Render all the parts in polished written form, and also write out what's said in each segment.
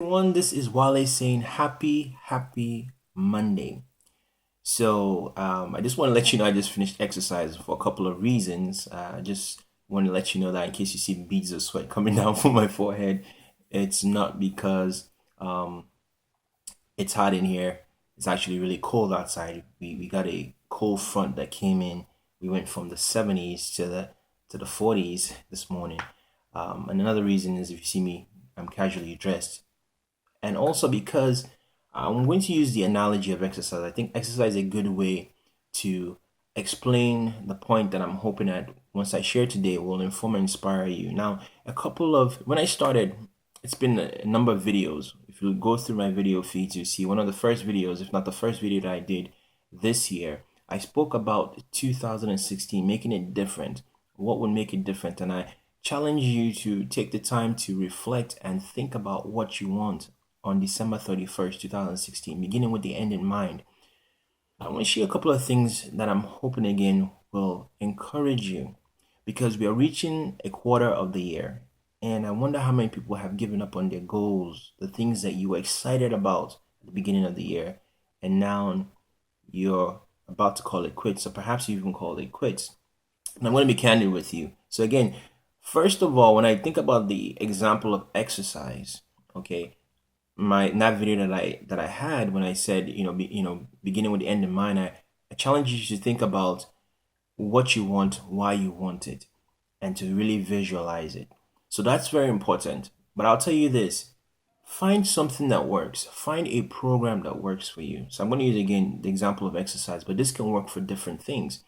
Everyone, this is Wale saying happy Monday. I just want to let you know I just finished exercise for a couple of reasons. I just want to let you know that in case you see beads of sweat coming down from my forehead, it's not because um, it's hot in here. It's actually really cold outside. We got a cold front that came in. We went from the 70s to the 40s this morning. And another reason is if you see me, I'm casually dressed, and also because I'm going to use the analogy of exercise. I think exercise is a good way to explain the point that I'm hoping that once I share today will inform and inspire you. Now, when I started, it's been a number of videos. If you go through my video feeds, you see one of the first videos, if not the first video that I did this year. I spoke about 2016, making it different. What would make it different? And I challenge you to take the time to reflect and think about what you want on December 31st, 2016, beginning with the end in mind. I want to share a couple of things that I'm hoping again will encourage you because we are reaching a quarter of the year. And I wonder how many people have given up on their goals, the things that you were excited about at the beginning of the year, and now you're about to call it quits, or perhaps you even call it quits. And I'm going to be candid with you. So, again, first of all, when I think about the example of exercise, okay, my in that video that I had when I said beginning with the end in mind, I challenge you to think about what you want, why you want it, and to really visualize it. So that's very important. But I'll tell you this: find something that works. Find a program that works for you. So I'm going to use again the example of exercise, but this can work for different things.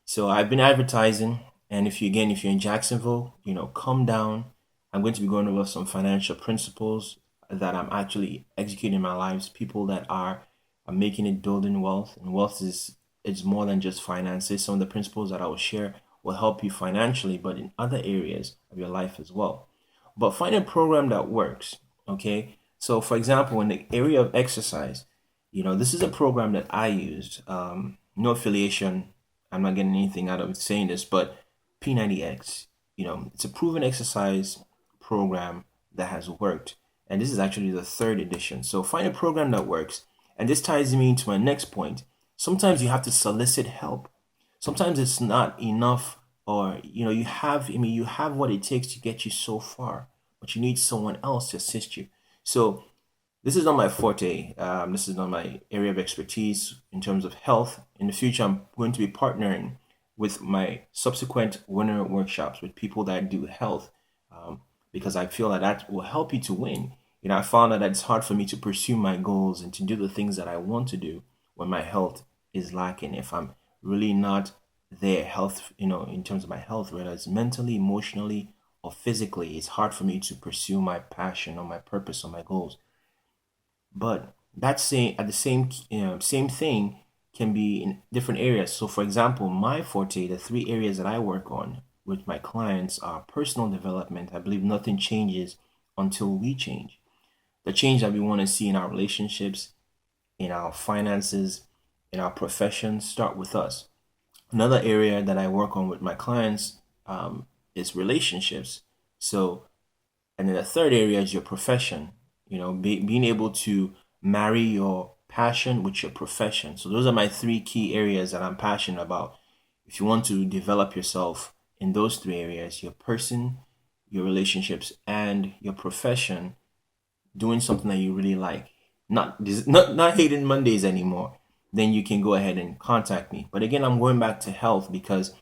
So I've been advertising, and if you're in Jacksonville, come down. I'm going to be going over some financial principles that I'm actually executing in my lives. People that are making it, building wealth, and wealth is it's more than just finances. Some of the principles that I will share will help you financially, but in other areas of your life as well. But find a program that works. Okay. So, for example, in the area of exercise, this is a program that I used. No affiliation. I'm not getting anything out of saying this, but P90X, it's a proven exercise program that has worked. And this is actually the third edition. So find a program that works. And this ties me into my next point. Sometimes you have to solicit help. Sometimes it's not enough, or you have what it takes to get you so far, but you need someone else to assist you. So this is not my forte. This is not my area of expertise in terms of health. In the future, I'm going to be partnering with my subsequent winner workshops with people that do health, because I feel that that will help you to win. I found that it's hard for me to pursue my goals and to do the things that I want to do when my health is lacking. If I'm really not there, in terms of my health, whether it's mentally, emotionally, or physically, it's hard for me to pursue my passion or my purpose or my goals. But that same at the same same thing can be in different areas. So, for example, my forte, the three areas that I work on with my clients are personal development. I believe nothing changes until we change. The change that we want to see in our relationships, in our finances, in our profession start with us. Another area that I work on with my clients is relationships. So, and then the third area is your profession. Being able to marry your passion with your profession. So those are my three key areas that I'm passionate about. If you want to develop yourself in those three areas, your person, your relationships, and your profession, doing something that you really like, not hating Mondays anymore, then you can go ahead and contact me. But again, I'm going back to health because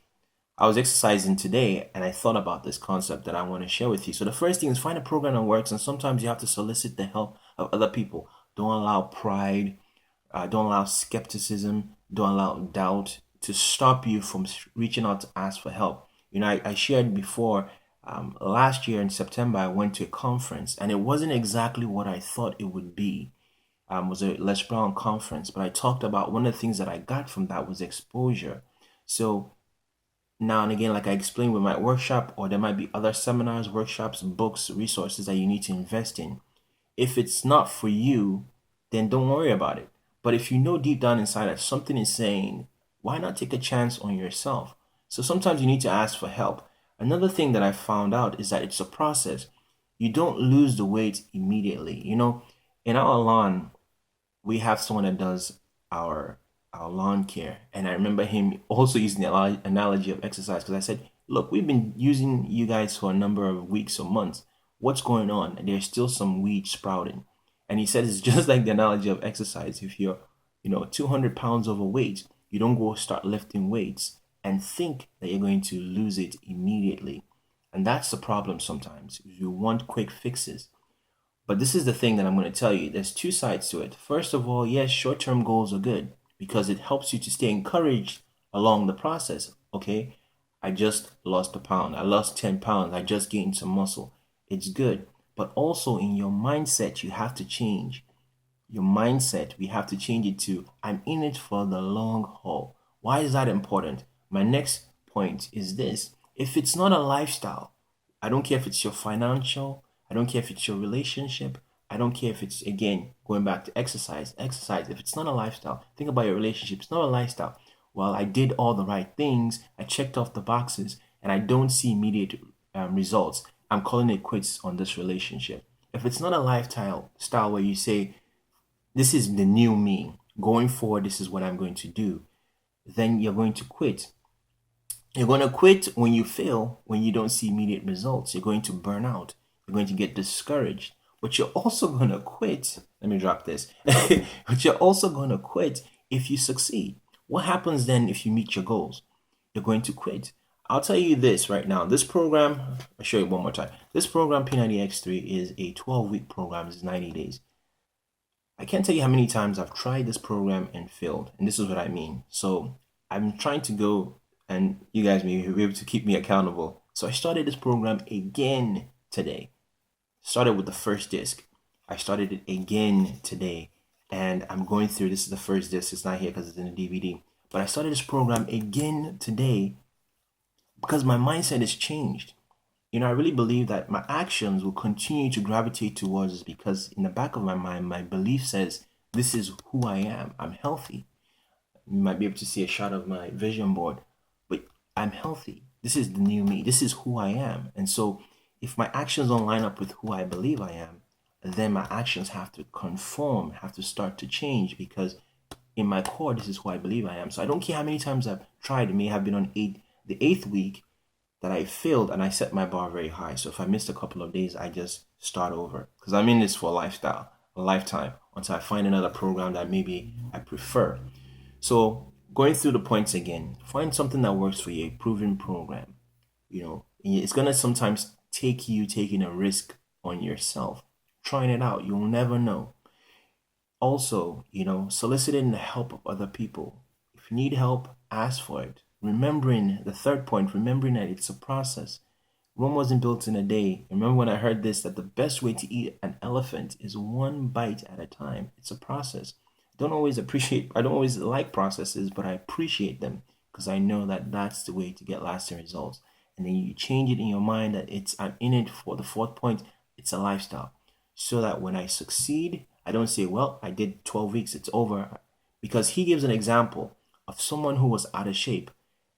I was exercising today and I thought about this concept that I want to share with you. So the first thing is find a program that works, and sometimes you have to solicit the help of other people. Don't allow pride, don't allow skepticism, don't allow doubt to stop you from reaching out to ask for help. I shared before, last year in September, I went to a conference and it wasn't exactly what I thought it would be. It was a Les Brown conference, but I talked about one of the things that I got from that was exposure. So now and again, like I explained with my workshop, or there might be other seminars, workshops, books, resources that you need to invest in. If it's not for you, then don't worry about it. But if you know deep down inside that something is saying, why not take a chance on yourself? So sometimes you need to ask for help. Another thing that I found out is that it's a process. you don't lose the weight immediately. In our lawn, we have someone that does our our lawn care, and I remember him also using the analogy of exercise because I said, "Look, we've been using you guys for a number of weeks or months. What's going on?" And there's still some weeds sprouting, and he said it's just like the analogy of exercise. If you're, 200 pounds overweight, you don't go start lifting weights and think that you're going to lose it immediately, and that's the problem sometimes. You want quick fixes. But this is the thing that I'm going to tell you. There's two sides to it. First of all, yes, short term goals are good because it helps you to stay encouraged along the process. Okay, I just lost a pound, I lost 10 pounds, I just gained some muscle. It's good. But also in your mindset, you have to change. Your mindset, we have to change it to I'm in it for the long haul. Why is that important? My next point is this: if it's not a lifestyle, I don't care if it's your financial, I don't care if it's your relationship, I don't care if it's, again, going back to exercise. Exercise, if it's not a lifestyle, think about your relationship. It's not a lifestyle. Well, I did all the right things, I checked off the boxes, and I don't see immediate results. I'm calling it quits on this relationship. If it's not a lifestyle style where you say, this is the new me, going forward, this is what I'm going to do, then you're going to quit. You're going to quit when you fail, when you don't see immediate results. You're going to burn out. You're going to get discouraged. But you're also going to quit. Let me drop this. But you're also going to quit if you succeed. What happens then if you meet your goals? You're going to quit. I'll tell you this right now. This program, I'll show you one more time. This program, P90X3, is a 12-week program. It's 90 days. I can't tell you how many times I've tried this program and failed. And this is what I mean. So I'm trying to go, and you guys may be able to keep me accountable. So I started this program again today. Started with the first disc. I started it again today. And I'm going through, this is the first disc. It's not here because it's in a DVD. But I started this program again today because my mindset has changed. I really believe that my actions will continue to gravitate towards this because in the back of my mind, my belief says, this is who I am. I'm healthy. You might be able to see a shot of my vision board, but I'm healthy. This is the new me. This is who I am. And so if my actions don't line up with who I believe I am, then my actions have to conform, have to start to change because in my core, this is who I believe I am. So I don't care how many times I've tried. It may have been on the 8th week that I failed, and I set my bar very high. So if I missed a couple of days, I just start over because I'm in this for a lifetime, until I find another program that maybe I prefer. So going through the points again, find something that works for you, a proven program. It's gonna sometimes take you taking a risk on yourself, trying it out. You'll never know. Also, soliciting the help of other people. If you need help, ask for it. Remembering the third point, remembering that it's a process. Rome wasn't built in a day. Remember when I heard this, that the best way to eat an elephant is one bite at a time. It's a process. I don't always like processes, but I appreciate them because I know that that's the way to get lasting results. And then you change it in your mind that I'm in it for the fourth point. It's a lifestyle. So that when I succeed, I don't say, well, I did 12 weeks, it's over. Because he gives an example of someone who was out of shape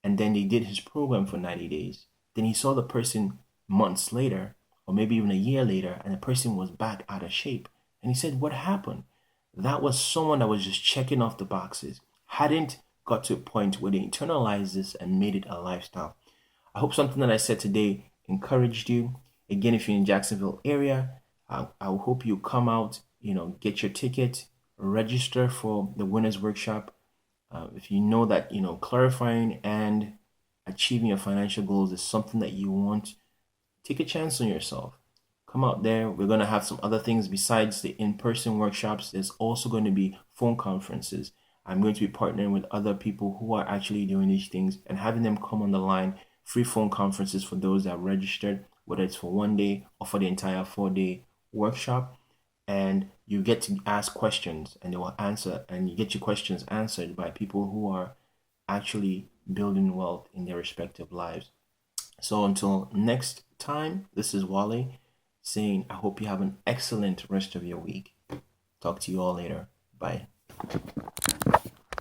and then they did his program for 90 days. Then he saw the person months later, or maybe even a year later, and the person was back out of shape. And he said, what happened? That was someone that was just checking off the boxes, hadn't got to a point where they internalized this and made it a lifestyle. I hope something that I said today encouraged you. Again, if you're in Jacksonville area, I hope you come out, get your ticket, register for the Winners Workshop. If you know that, clarifying and achieving your financial goals is something that you want, take a chance on yourself. Come out there. We're going to have some other things besides the in-person workshops. There's also going to be phone conferences. I'm going to be partnering with other people who are actually doing these things and having them come on the line. Free phone conferences for those that are registered, whether it's for one day or for the entire 4-day workshop. And you get to ask questions and they will answer, and you get your questions answered by people who are actually building wealth in their respective lives. So until next time, this is Wale saying, I hope you have an excellent rest of your week. Talk to you all later. Bye.